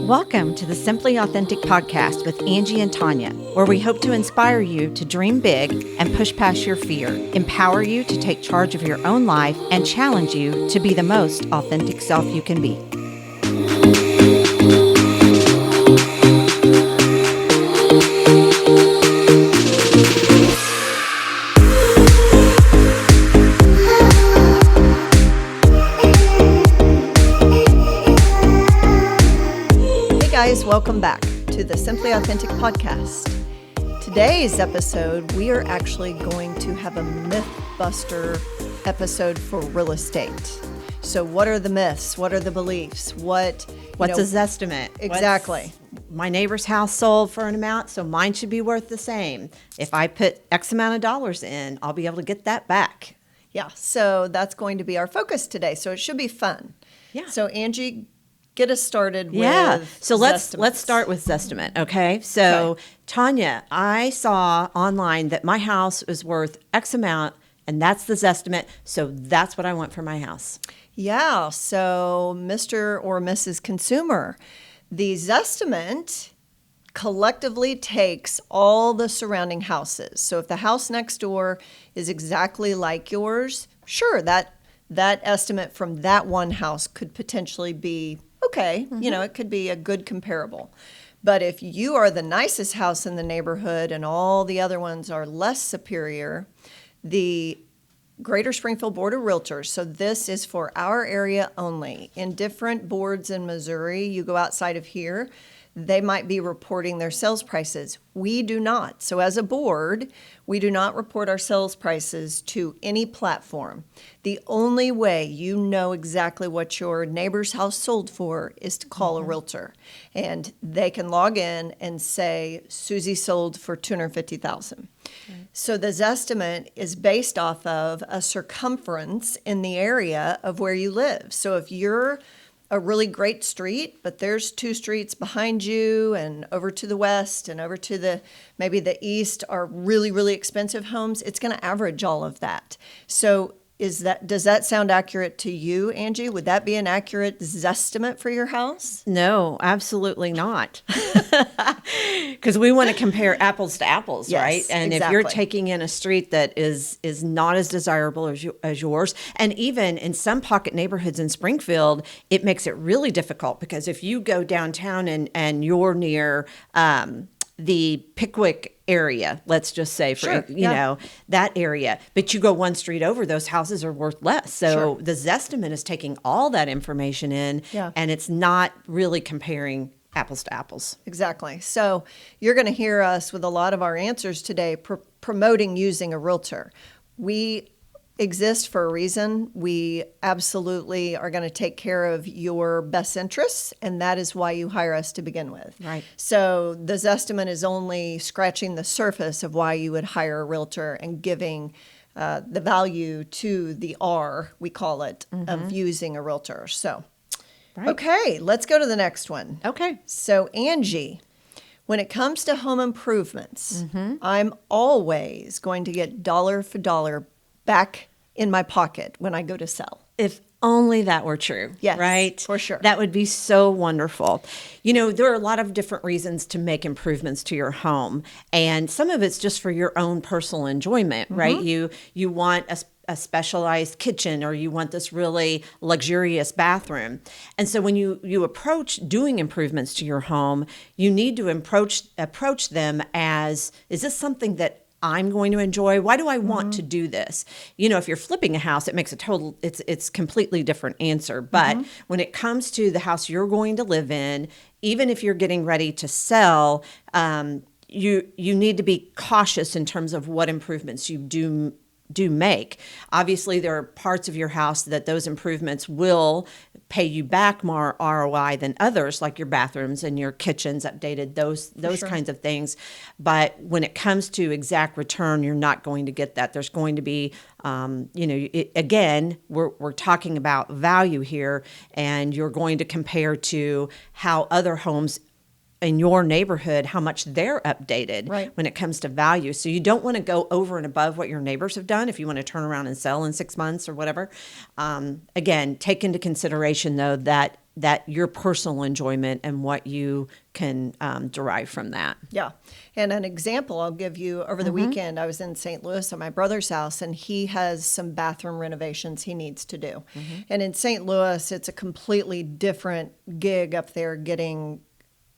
Welcome to the Simply Authentic podcast with Angie and Tanya, where we hope to inspire you to dream big and push past your fear, empower you to take charge of your own life, and challenge you to be the most authentic self you can be. Welcome back to the Simply Authentic podcast. Today's episode, we are actually going to have a myth-buster episode for real estate. So what are the myths? What are the beliefs? What's a Zestimate? Exactly. My neighbor's house sold for an amount, so mine should be worth the same. If I put X amount of dollars in, I'll be able to get that back. Yeah, so that's going to be our focus today. So it should be fun. Yeah. So Angie, get us started with So let's start with Zestimate, okay? So Okay. Tanya, I saw online that my house was worth X amount, and that's the Zestimate, so that's what I want for my house. Yeah, so Mr. or Mrs. Consumer, the Zestimate collectively takes all the surrounding houses. So if the house next door is exactly like yours, sure, that estimate from that one house could potentially be okay. Mm-hmm. It could be a good comparable. But if you are the nicest house in the neighborhood and all the other ones are less superior, the Greater Springfield Board of Realtors, so this is for our area only. In different boards in Missouri, you go outside of here, they might be reporting their sales prices. We do not. So as a board, we do not report our sales prices to any platform. The only way you know exactly what your neighbor's house sold for is to call a realtor. And they can log in and say, Susie sold for $250,000. So the Zestimate is based off of a circumference in the area of where you live. So if you're a really great street, but there's two streets behind you and over to the west and over to maybe the east are really, really expensive homes, it's going to average all of that. So does that sound accurate to you, Angie? Would that be an accurate Zestimate for your house? No, absolutely not. Because we want to compare apples to apples, Yes, right? And exactly. if you're taking in a street that is not as desirable as yours, and even in some pocket neighborhoods in Springfield, it makes it really difficult because if you go downtown and you're near the Pickwick area, let's just say, for that area, but you go one street over, those houses are worth less. So the Zestimate is taking all that information in, and it's not really comparing apples to apples. Exactly. So you're going to hear us with a lot of our answers today promoting using a realtor. We exist for a reason. We absolutely are going to take care of your best interests, and that is why you hire us to begin with. Right. So the Zestimate is only scratching the surface of why you would hire a realtor and giving the value to the R, we call it, of using a realtor. So, Okay, let's go to the next one. Okay. So Angie, when it comes to home improvements, I'm always going to get dollar for dollar back in my pocket when I go to sell. If only that were true. Yes, right? for sure. That would be so wonderful. There are a lot of different reasons to make improvements to your home. And some of it's just for your own personal enjoyment, right? You want a specialized kitchen, or you want this really luxurious bathroom. And so when you approach doing improvements to your home, you need to approach them as, is this something that I'm going to enjoy? Why do I want to do this? If you're flipping a house, it makes it's completely different answer. But when it comes to the house you're going to live in, even if you're getting ready to sell, you need to be cautious in terms of what improvements you do make. Obviously, there are parts of your house that those improvements will pay you back more ROI than others, like your bathrooms and your kitchens updated, those kinds of things. But when it comes to exact return, you're not going to get that. There's going to be, again, we're talking about value here, and you're going to compare to how other homes in your neighborhood how much they're updated Right. when it comes to value. So you don't want to go over and above what your neighbors have done if you want to turn around and sell in 6 months or whatever. Again, take into consideration though that your personal enjoyment and what you can derive from that. Yeah. And an example I'll give you, over the weekend, I was in St. Louis at my brother's house, and he has some bathroom renovations he needs to do. And in St. Louis, it's a completely different gig up there getting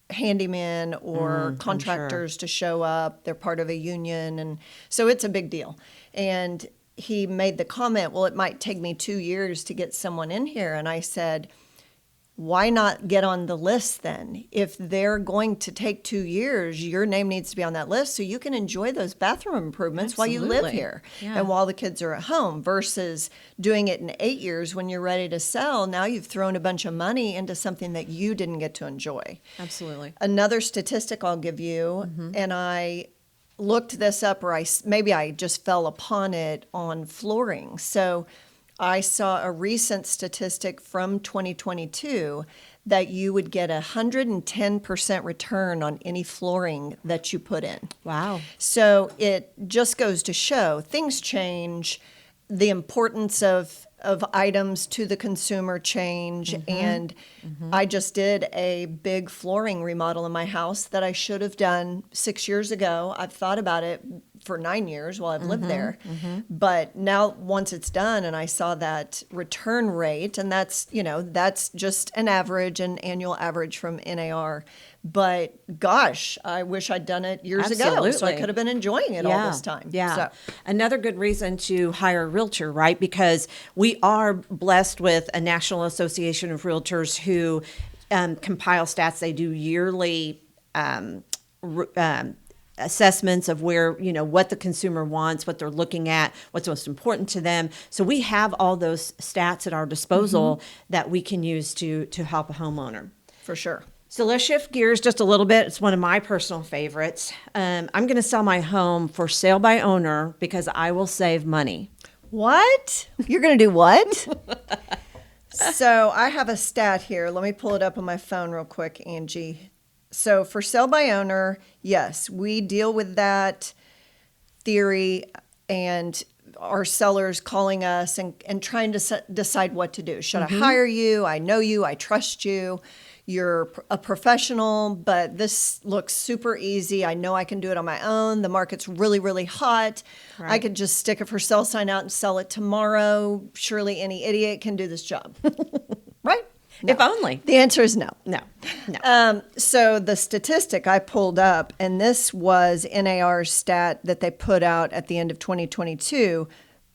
handymen or contractors to show up. They're part of a union. And so it's a big deal. And he made the comment, well, it might take me 2 years to get someone in here. And I said, why not get on the list then? If they're going to take 2 years, your name needs to be on that list so you can enjoy those bathroom improvements while you live here and while the kids are at home, versus doing it in 8 years when you're ready to sell. Now you've thrown a bunch of money into something that you didn't get to enjoy. Absolutely. Another statistic I'll give you, and I looked this up, or maybe I just fell upon it on flooring. So I saw a recent statistic from 2022 that you would get 110% return on any flooring that you put in. Wow. So it just goes to show things change, the importance of items to the consumer change. And I just did a big flooring remodel in my house that I should have done 6 years ago. I've thought about it for 9 years while I've lived there. But now once it's done and I saw that return rate, and that's just an average, an annual average from NAR. But gosh, I wish I'd done it years ago, so I could have been enjoying it all this time. Yeah. So. Another good reason to hire a realtor, right? Because we are blessed with a National Association of Realtors who compile stats. They do yearly assessments of where, what the consumer wants, what they're looking at, what's most important to them. So we have all those stats at our disposal that we can use to help a homeowner. For sure. So let's shift gears just a little bit. It's one of my personal favorites. I'm going to sell my home for sale by owner because I will save money. What? You're going to do what? So I have a stat here. Let me pull it up on my phone real quick, Angie. So for sale by owner, yes, we deal with that theory and our sellers calling us and trying to decide what to do. Should I hire you? I know you. I trust you. You're a professional, but this looks super easy. I know I can do it on my own. The market's really, really hot. Right. I could just stick a for sale sign out and sell it tomorrow. Surely any idiot can do this job. Right? No. If only. The answer is no. No. So the statistic I pulled up, and this was NAR's stat that they put out at the end of 2022,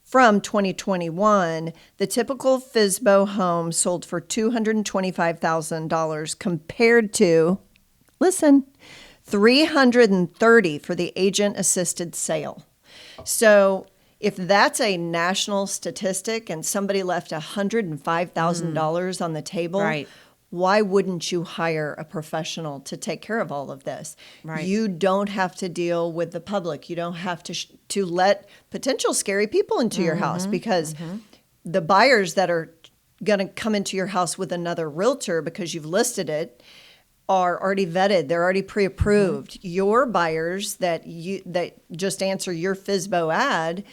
from 2021, the typical FSBO home sold for $225,000 compared to, listen, $330 for the agent-assisted sale. So if that's a national statistic and somebody left $105,000 on the table, right. Why wouldn't you hire a professional to take care of all of this? Right. You don't have to deal with the public. You don't have to let potential scary people into your house, because the buyers that are going to come into your house with another realtor because you've listed it are already vetted. They're already pre-approved. Your buyers that just answer your FSBO ad,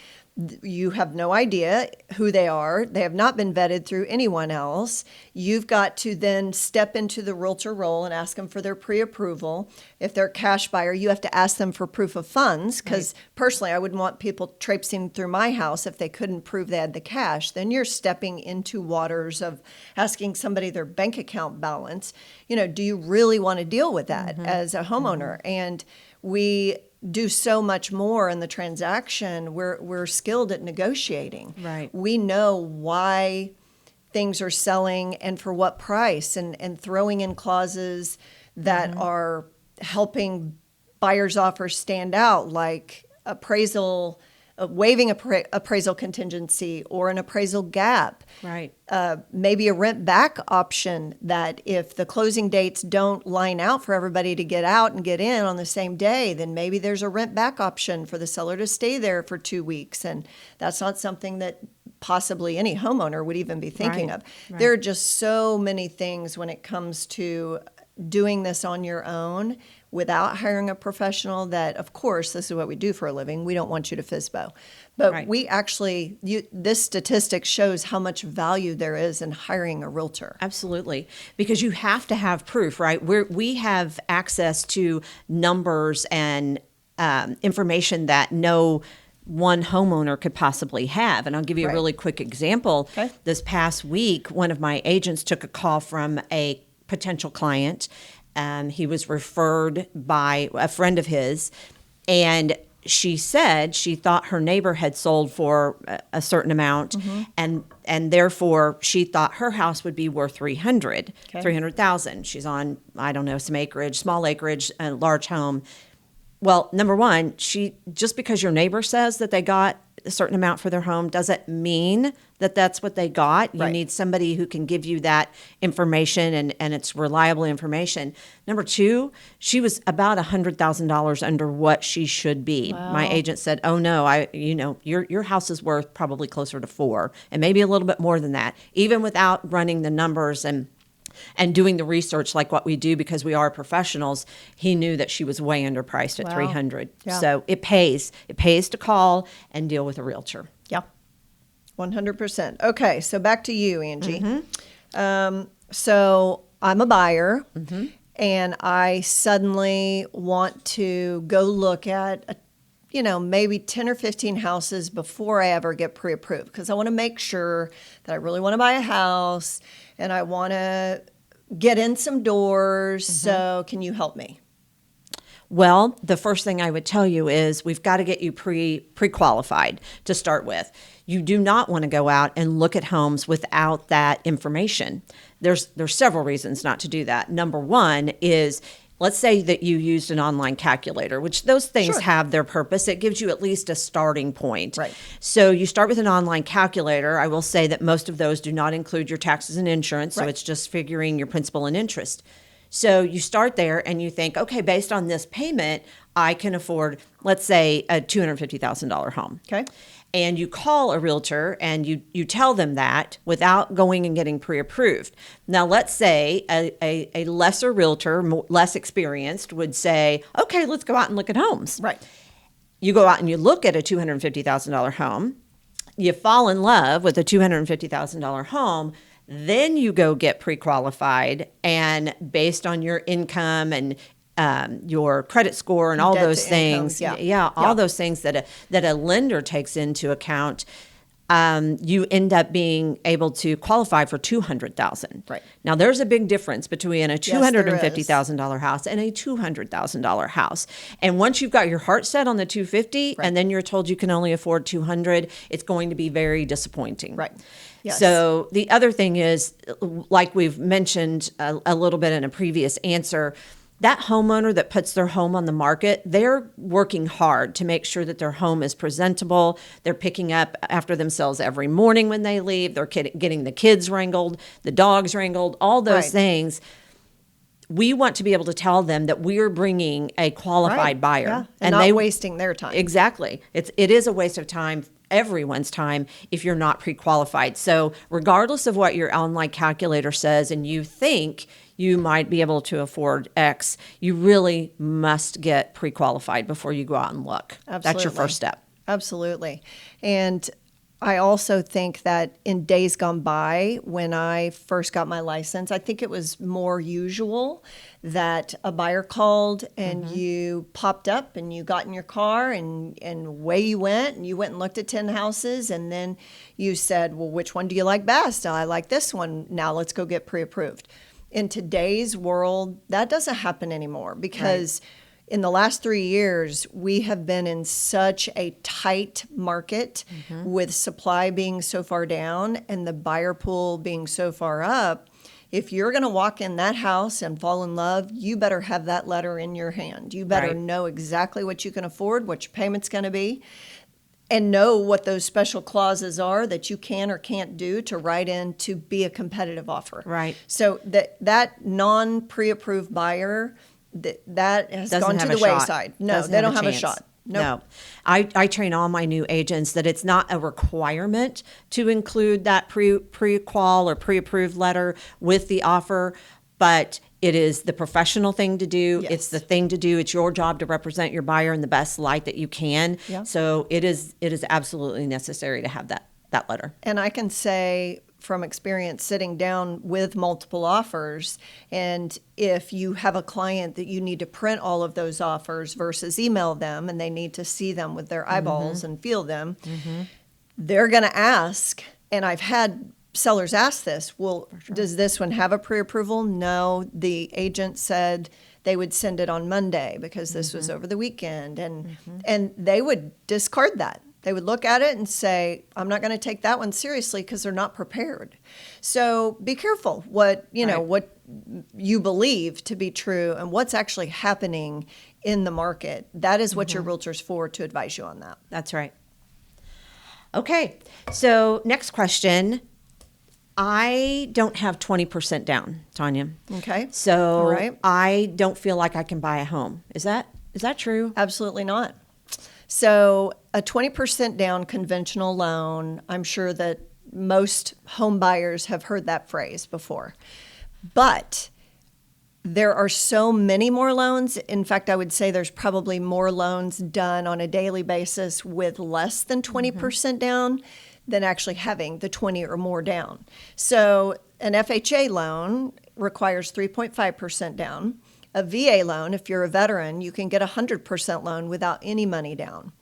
you have no idea who they are. They have not been vetted through anyone else. You've got to then step into the realtor role and ask them for their pre-approval. If they're a cash buyer, you have to ask them for proof of funds, because personally, I wouldn't want people traipsing through my house if they couldn't prove they had the cash. Then you're stepping into waters of asking somebody their bank account balance. Do you really want to deal with that as a homeowner? And we do so much more in the transaction. We're skilled at negotiating. Right. We know why things are selling and for what price, and throwing in clauses that are helping buyers' offers stand out, like appraisal, waiving appraisal contingency or an appraisal gap. Right. Maybe a rent back option, that if the closing dates don't line out for everybody to get out and get in on the same day, then maybe there's a rent back option for the seller to stay there for 2 weeks. And that's not something that possibly any homeowner would even be thinking of. Right. There are just so many things when it comes to doing this on your own without hiring a professional, that of course, this is what we do for a living. We don't want you to FSBO. But Right. we actually, this statistic shows how much value there is in hiring a realtor. Absolutely. Because you have to have proof, right? We have access to numbers and information that no one homeowner could possibly have. And I'll give you a Right. really quick example. Okay. This past week, one of my agents took a call from a potential client. He was referred by a friend of his, and she said she thought her neighbor had sold for a certain amount, and therefore she thought her house would be worth 300,000. She's on, I don't know, some acreage, small acreage, a large home. Well, number one, just because your neighbor says that they got a certain amount for their home doesn't mean that that's what they got. You Right. need somebody who can give you that information, and it's reliable information. Number two, she was about $100,000 under what she should be. Wow. My agent said, "Oh no, your house is worth probably closer to 4, and maybe a little bit more than that, even without running the numbers and doing the research like what we do, because we are professionals." He knew that she was way underpriced at Wow. 300. Yeah. So it pays to call and deal with a realtor. Yeah, 100%. Okay, so back to you, Angie. So I'm a buyer, and I suddenly want to go look at maybe 10 or 15 houses before I ever get pre-approved, because I want to make sure that I really want to buy a house and I want to get in some doors. So can you help me? Well, the first thing I would tell you is we've got to get you pre-qualified to start with. You do not want to go out and look at homes without that information. There's several reasons not to do that. Number one is, let's say that you used an online calculator, which those things Sure. have their purpose. It gives you at least a starting point. Right. So you start with an online calculator. I will say that most of those do not include your taxes and insurance, so Right. it's just figuring your principal and interest. So you start there and you think, okay, based on this payment, I can afford, let's say, a $250,000 home. Okay. And you call a realtor and you tell them that without going and getting pre-approved. Now, let's say a lesser realtor, less experienced, would say, okay, let's go out and look at homes. Right. You go out and you look at a $250,000 home. You fall in love with a $250,000 home. Then you go get pre-qualified, and based on your income and your credit score and all Debt to those income, things, yeah. all those things that a lender takes into account, you end up being able to qualify for $200,000. Right. Now, there's a big difference between a there is. $250,000 house and a $200,000 house. And once you've got your heart set on the 250, Right. and then you're told you can only afford 200, it's going to be very disappointing. Right. Yes. So the other thing is, like we've mentioned a little bit in a previous answer, that homeowner that puts their home on the market, they're working hard to make sure that their home is presentable. They're picking up after themselves every morning when they leave. They're getting the kids wrangled, the dogs wrangled, all those Right. things. We want to be able to tell them that we're bringing a qualified Right. buyer. Yeah. And not wasting their time. Exactly. It is a waste of time, everyone's time, if you're not pre-qualified. So regardless of what your online calculator says and you think you might be able to afford X, you really must get pre-qualified before you go out and look. That's your Absolutely. first step. Absolutely. And I also think that in days gone by, when I first got my license, I think it was more usual that a buyer called and you popped up and you got in your car and away you went, and you went and looked at 10 houses, and then you said, well, which one do you like best? I like this one. Now let's go get pre-approved. In today's world, that doesn't happen anymore, because in the last 3 years, we have been in such a tight market with supply being so far down and the buyer pool being so far up. If you're going to walk in that house and fall in love, you better have that letter in your hand. You better Right. know exactly what you can afford, what your payment's going to be, and know what those special clauses are that you can or can't do to write in to be a competitive offer. Right. So that non-pre-approved buyer, that has Doesn't have have to a the shot. wayside. No, Doesn't they have don't have a chance. shot. Nope. No. I train all my new agents that it's not a requirement to include that pre-qual or pre-approved letter with the offer, but It is the professional thing to do. Yes. It's the thing to do. It's your job to represent your buyer in the best light that you can. Yeah. So it is absolutely necessary to have that letter. And I can say from experience sitting down with multiple offers, and if you have a client that you need to print all of those offers versus email them and they need to see them with their eyeballs and feel them, they're going to ask, and I've had sellers ask this, well, does this one have a pre-approval? No, the agent said they would send it on Monday because this was over the weekend, and they would discard that. They would look at it and say, I'm not going to take that one seriously because they're not prepared. So be careful what you believe to be true and what's actually happening in the market. That is what your realtor's for, to advise you on that. That's right. Okay. So next question. I don't have 20% down, Tanya. Okay. So All right. I don't feel like I can buy a home. Is that true? Absolutely not. So a 20% down conventional loan, I'm sure that most home buyers have heard that phrase before. But there are so many more loans. In fact, I would say there's probably more loans done on a daily basis with less than 20% down than actually having the 20 or more down. So an FHA loan requires 3.5% down. A VA loan, if you're a veteran, you can get a 100% loan without any money down.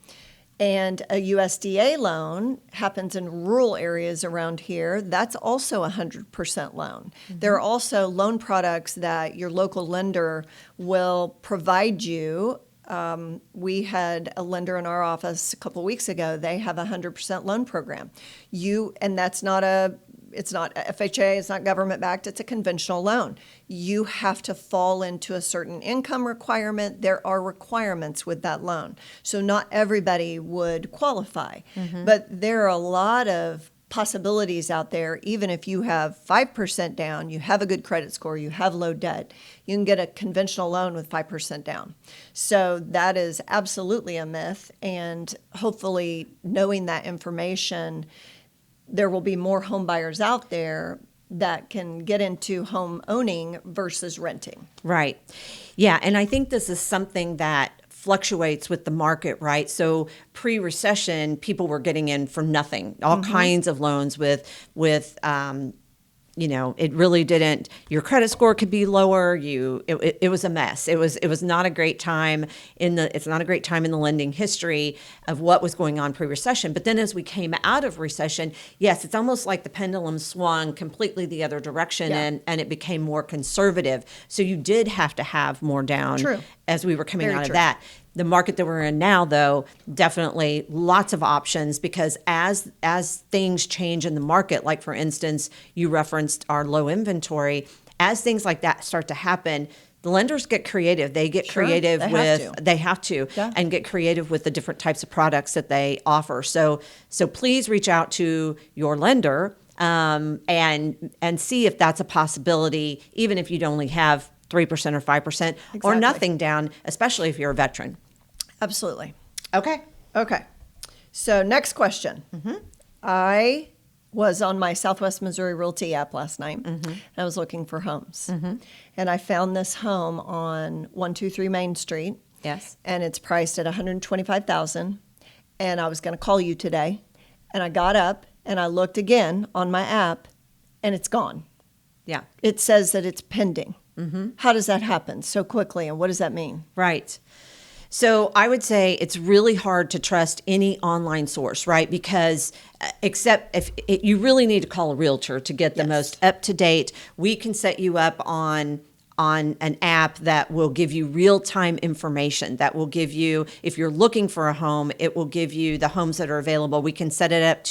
And a USDA loan happens in rural areas around here. That's also a 100% loan. There are also loan products that your local lender will provide you. We had a lender in our office a couple weeks ago. They have a 100% loan program. And that's not it's not FHA, it's not government backed, it's a conventional loan. You have to fall into a certain income requirement. There are requirements with that loan. So not everybody would qualify. But there are a lot of possibilities out there. Even if you have 5% down, you have a good credit score, you have low debt, you can get a conventional loan with 5% down. So that is absolutely a myth. And hopefully knowing that information, there will be more home buyers out there that can get into home owning versus renting. Right. Yeah. And I think this is something that fluctuates with the market, right? So pre-recession, people were getting in for nothing, all kinds of loans with it really didn't, your credit score could be lower. It was a mess. It was not a great time it's not a great time in the lending history of what was going on pre-recession. But then as we came out of recession, yes, it's almost like the pendulum swung completely the other direction and it became more conservative. So you did have to have more down as we were coming out of that. The market that we're in now, though, definitely lots of options, because as things change in the market, like for instance, you referenced our low inventory, as things like that start to happen, the lenders get creative. They get creative they have to and get creative with the different types of products that they offer. So please reach out to your lender and see if that's a possibility, even if you'd only have 3% or 5% or nothing down, especially if you're a veteran. Absolutely. Okay. So next question. I was on my Southwest Missouri Realty app last night, and I was looking for homes. And I found this home on 123 Main Street. Yes. And it's priced at $125,000. And I was going to call you today. And I got up and I looked again on my app, and it's gone. Yeah. It says that it's pending. How does that happen so quickly, and what does that mean? Right. So I would say it's really hard to trust any online source, right? Because except if you really need to call a realtor to get the most up to date. We can set you up on an app that will give you real-time information, that will give you, if you're looking for a home, it will give you the homes that are available. We can set it up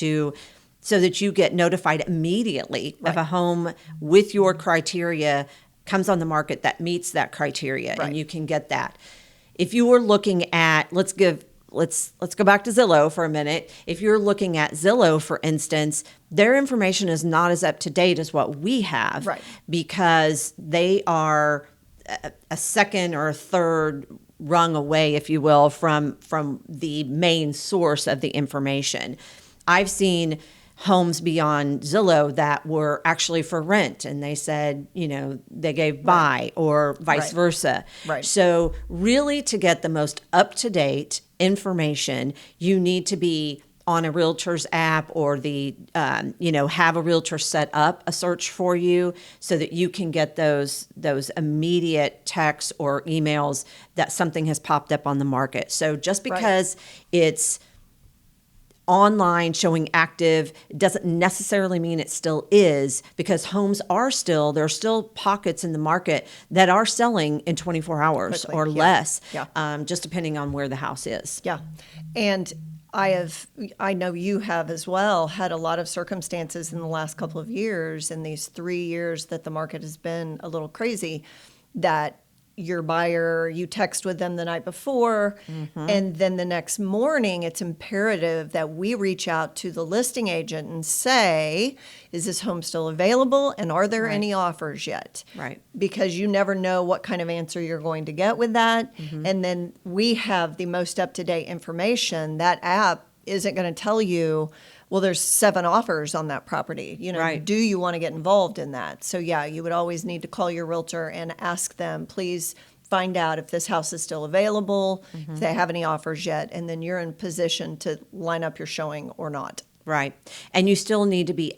so that you get notified immediately of a home with your criteria comes on the market that meets that criteria, and you can get that. If you were looking at, let's go back to Zillow for a minute. If you're looking at Zillow, for instance, their information is not as up to date as what we have, because they are a second or a third rung away, if you will, from the main source of the information. I've seen homes beyond Zillow that were actually for rent, and they said, they gave buy or vice Right. versa. Right. So really, to get the most up-to-date information, you need to be on a realtor's app or have a realtor set up a search for you so that you can get those immediate texts or emails that something has popped up on the market. So just because it's online showing active doesn't necessarily mean it still is, because homes are still, there are still pockets in the market that are selling in 24 hours Quickly. or Yeah. less, Yeah. just depending on where the house is. Yeah. And I know you have as well had a lot of circumstances in the last couple of years, in these 3 years that the market has been a little crazy, that your buyer, you text with them the night before, and then the next morning it's imperative that we reach out to the listing agent and say, is this home still available, and are there any offers yet? Right. Because you never know what kind of answer you're going to get with that. And then we have the most up-to-date information. That app isn't going to tell you, well, there's 7 offers on that property. Right. Do you want to get involved in that? So yeah, you would always need to call your realtor and ask them, please find out if this house is still available, if they have any offers yet, and then you're in position to line up your showing or not. Right. And you still need to be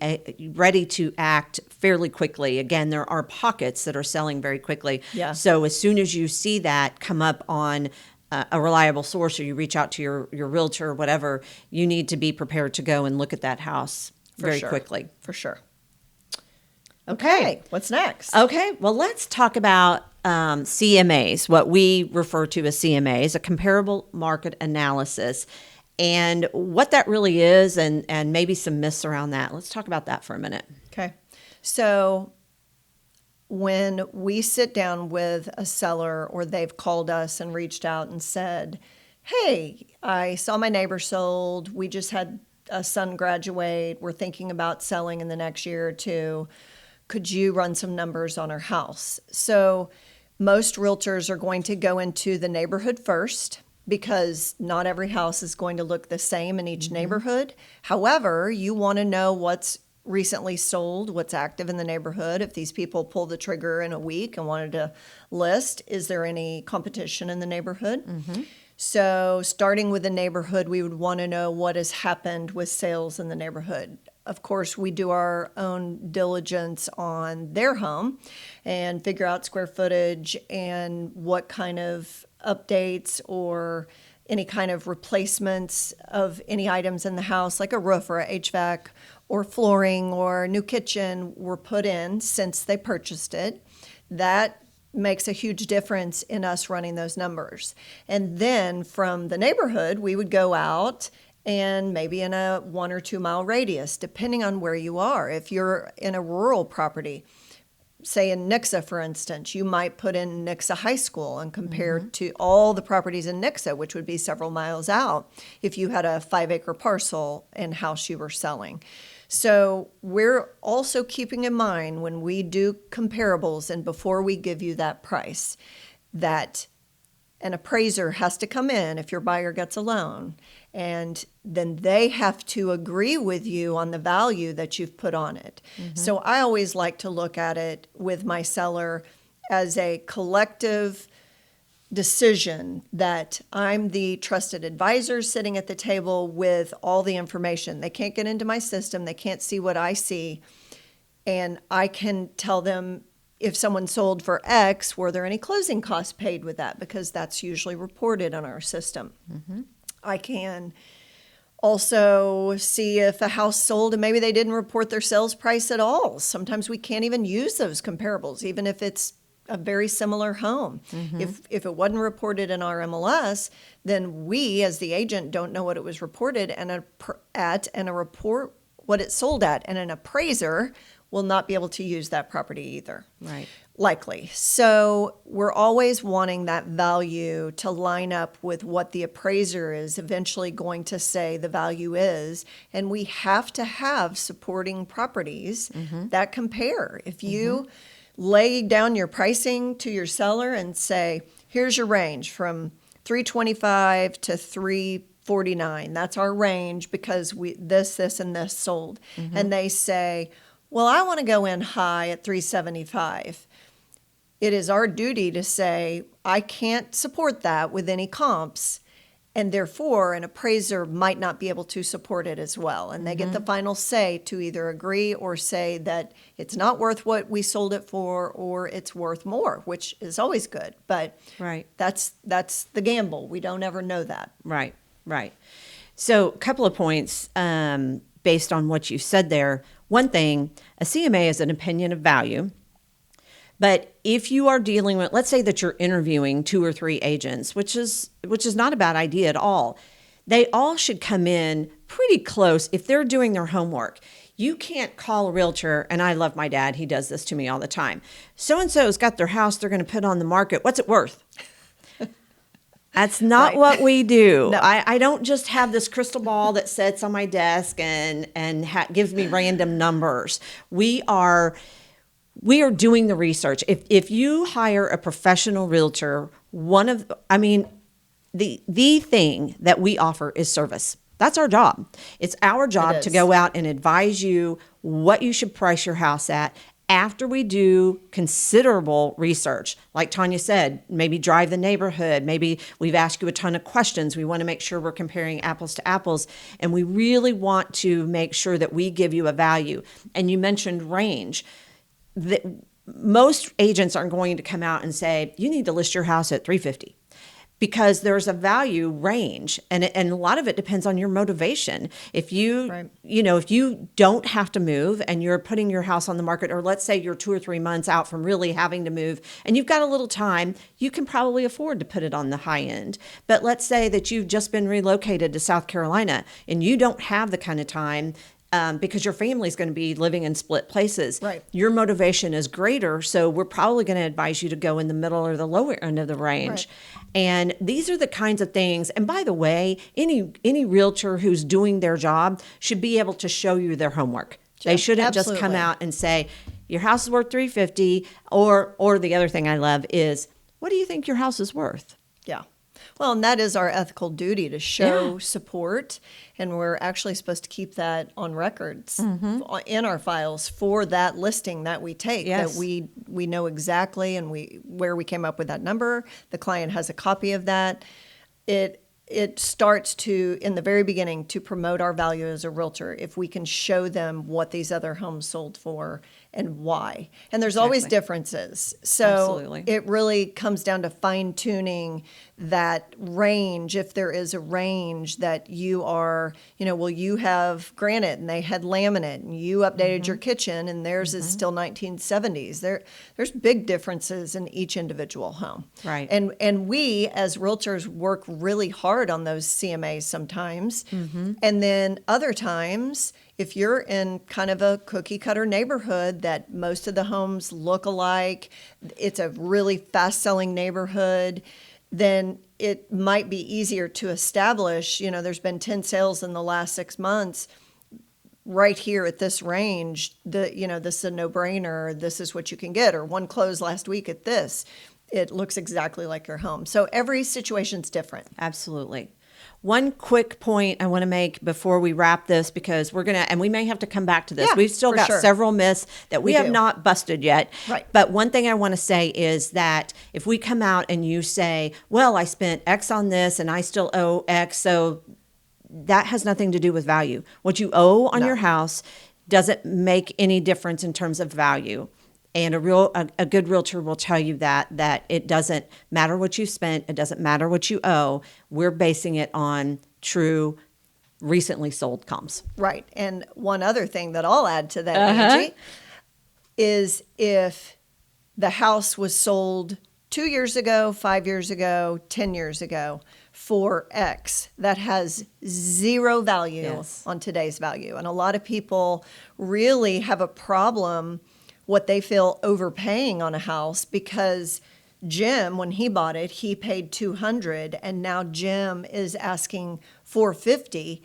ready to act fairly quickly. Again, there are pockets that are selling very quickly. Yeah. So as soon as you see that come up on a reliable source, or you reach out to your realtor or whatever, you need to be prepared to go and look at that house very quickly. For sure. Okay. What's next? Okay. Well, let's talk about CMAs, what we refer to as CMAs, a comparable market analysis, and what that really is, and maybe some myths around that. Let's talk about that for a minute. Okay. So when we sit down with a seller, or they've called us and reached out and said, hey, I saw my neighbor sold. We just had a son graduate. We're thinking about selling in the next year or two. Could you run some numbers on our house? So most realtors are going to go into the neighborhood first, because not every house is going to look the same in each neighborhood. However, you want to know what's recently sold, what's active in the neighborhood. If these people pull the trigger in a week and wanted to list, is there any competition in the neighborhood? So starting with the neighborhood, we would want to know what has happened with sales in the neighborhood. Of course, we do our own diligence on their home and figure out square footage and what kind of updates or any kind of replacements of any items in the house, like a roof or a HVAC or flooring or new kitchen, were put in since they purchased it. That makes a huge difference in us running those numbers. And then from the neighborhood, we would go out and maybe in a 1 or 2 mile radius, depending on where you are. If you're in a rural property, say in Nixa, for instance, you might put in Nixa High School and compare to all the properties in Nixa, which would be several miles out, if you had a 5-acre parcel and house you were selling. So we're also keeping in mind, when we do comparables and before we give you that price, that an appraiser has to come in if your buyer gets a loan, and then they have to agree with you on the value that you've put on it. So I always like to look at it with my seller as a collective decision, that I'm the trusted advisor sitting at the table with all the information. They can't get into my system. They can't see what I see. And I can tell them, if someone sold for X, were there any closing costs paid with that? Because that's usually reported on our system. I can also see if a house sold and maybe they didn't report their sales price at all. Sometimes we can't even use those comparables, even if it's a very similar home. If it wasn't reported in our MLS, then we as the agent don't know what it was reported and a report what it sold at, and an appraiser will not be able to use that property either. Right. Likely. So we're always wanting that value to line up with what the appraiser is eventually going to say the value is. And we have to have supporting properties that compare. If you lay down your pricing to your seller and say, here's your range from 325 to 3 349. That's our range because this, and this sold. And they say, well, I want to go in high at 375. It is our duty to say, I can't support that with any comps. And therefore, an appraiser might not be able to support it as well. And they get the final say to either agree or say that it's not worth what we sold it for, or it's worth more, which is always good. But Right. that's the gamble. We don't ever know that. Right. So a couple of points based on what you said there. One thing, a CMA is an opinion of value. But if you are dealing with, let's say that you're interviewing 2 or 3 agents, which is not a bad idea at all. They all should come in pretty close if they're doing their homework. You can't call a realtor, and I love my dad. He does this to me all the time. So-and-so's got their house they're going to put on the market. What's it worth? That's not Right. what we do. No. I don't just have this crystal ball that sits on my desk and gives me random numbers. We are doing the research. If you hire a professional realtor, the thing that we offer is service. That's our job. It's our job to go out and advise you what you should price your house at after we do considerable research. Like Tanya said, maybe drive the neighborhood. Maybe we've asked you a ton of questions. We want to make sure we're comparing apples to apples. And we really want to make sure that we give you a value. And you mentioned range. Most agents aren't going to come out and say, you need to list your house at 350. Because there's a value range, and a lot of it depends on your motivation. If you, Right. If you don't have to move and you're putting your house on the market, or let's say you're 2 or 3 months out from really having to move and you've got a little time, you can probably afford to put it on the high end. But let's say that you've just been relocated to South Carolina and you don't have the kind of time because your family's going to be living in split places. Right. Your motivation is greater, so we're probably going to advise you to go in the middle or the lower end of the range. Right. And these are the kinds of things. And by the way, any realtor who's doing their job should be able to show you their homework. They shouldn't just come Absolutely. out and say, your house is worth $350, or the other thing I love is, what do you think your house is worth? Yeah. Well, and that is our ethical duty to show support. And we're actually supposed to keep that on records in our files for that listing that we take. Yes. That we know exactly and where we came up with that number. The client has a copy of that. It starts to, in the very beginning, to promote our value as a realtor if we can show them what these other homes sold for and why. And there's always differences. So Absolutely. it really comes down to fine-tuning that range, if there is a range that you are, well, you have granite and they had laminate, and you updated your kitchen and theirs is still 1970s. There's big differences in each individual home. Right. And we as realtors work really hard on those CMAs sometimes. And then other times, if you're in kind of a cookie cutter neighborhood that most of the homes look alike, it's a really fast selling neighborhood, then it might be easier to establish, there's been 10 sales in the last 6 months right here at this range, this is a no-brainer, this is what you can get, or one closed last week at this. It looks exactly like your home. So every situation's different. Absolutely. One quick point I want to make before we wrap this, because we may have to come back to this. Yeah, We've still for got sure. several myths that we have do. not busted yet. Right. But one thing I want to say is that if we come out and you say, well, I spent X on this and I still owe X, so that has nothing to do with value. What you owe on your house doesn't make any difference in terms of value. And a good realtor will tell you that it doesn't matter what you spent, it doesn't matter what you owe. We're basing it on true, recently sold comps. Right. And one other thing that I'll add to that, Angie, is if the house was sold 2 years ago, 5 years ago, 10 years ago for X, that has zero value on today's value. And a lot of people really have a problem what they feel overpaying on a house, because Jim, when he bought it, he paid $200, and now Jim is asking $450.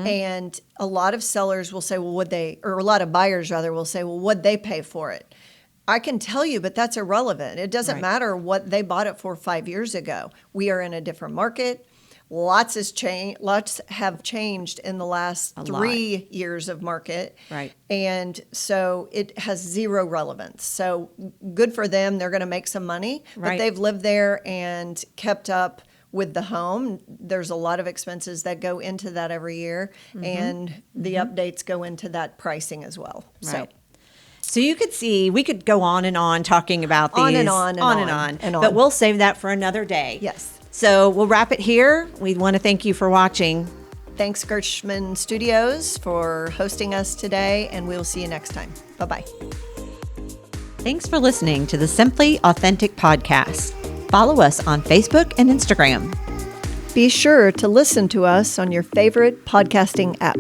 And a lot of sellers will say, well, a lot of buyers rather will say, well, what'd they pay for it? I can tell you, but that's irrelevant. It doesn't matter what they bought it for 5 years ago. We are in a different market. Lots have changed in the last A 3 years of market. Right. And so it has zero relevance. So good for them. They're going to make some money, but Right. they've lived there and kept up with the home. There's a lot of expenses that go into that every year, and the updates go into that pricing as well. Right. So you could see, we could go on and on talking about these. On and on and on and on. But we'll save that for another day. Yes. So we'll wrap it here. We want to thank you for watching. Thanks, Gershman Studios, for hosting us today, and we'll see you next time. Bye-bye. Thanks for listening to the Simply Authentic podcast. Follow us on Facebook and Instagram. Be sure to listen to us on your favorite podcasting app.